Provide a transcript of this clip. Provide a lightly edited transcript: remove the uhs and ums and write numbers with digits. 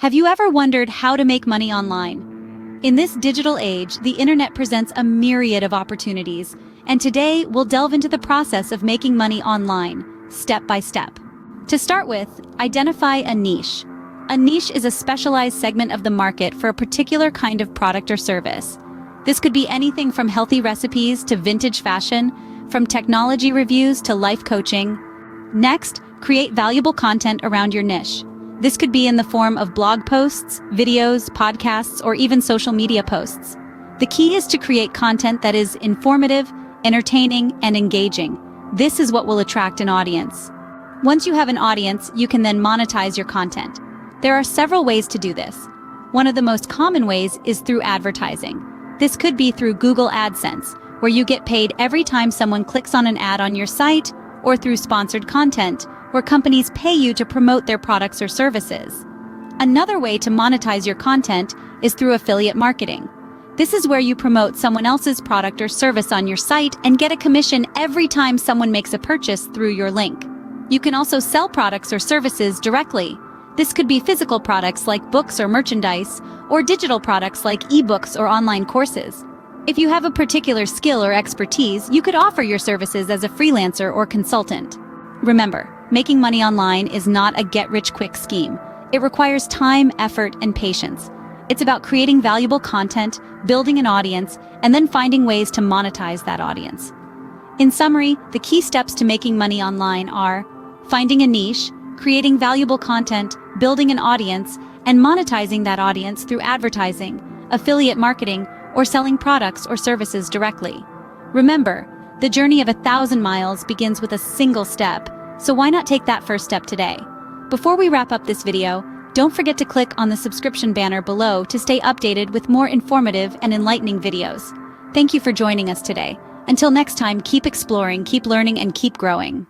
Have you ever wondered how to make money online? In this digital age, the internet presents a myriad of opportunities, and today we'll delve into the process of making money online, step by step. To start with, identify a niche. A niche is a specialized segment of the market for a particular kind of product or service. This could be anything from healthy recipes to vintage fashion, from technology reviews to life coaching. Next, create valuable content around your niche. This could be in the form of blog posts, videos, podcasts, or even social media posts. The key is to create content that is informative, entertaining, and engaging. This is what will attract an audience. Once you have an audience, you can then monetize your content. There are several ways to do this. One of the most common ways is through advertising. This could be through Google AdSense, where you get paid every time someone clicks on an ad on your site, or through sponsored content, where companies pay you to promote their products or services. Another way to monetize your content is through affiliate marketing. This is where you promote someone else's product or service on your site and get a commission every time someone makes a purchase through your link. You can also sell products or services directly. This could be physical products like books or merchandise, or digital products like ebooks or online courses. If you have a particular skill or expertise, you could offer your services as a freelancer or consultant. Remember, making money online is not a get-rich-quick scheme. It requires time, effort, and patience. It's about creating valuable content, building an audience, and then finding ways to monetize that audience. In summary, the key steps to making money online are finding a niche, creating valuable content, building an audience, and monetizing that audience through advertising, affiliate marketing, or selling products or services directly. Remember, the journey of 1,000 miles begins with a single step, so why not take that first step today? Before we wrap up this video, don't forget to click on the subscription banner below to stay updated with more informative and enlightening videos. Thank you for joining us today. Until next time, keep exploring, keep learning, and keep growing.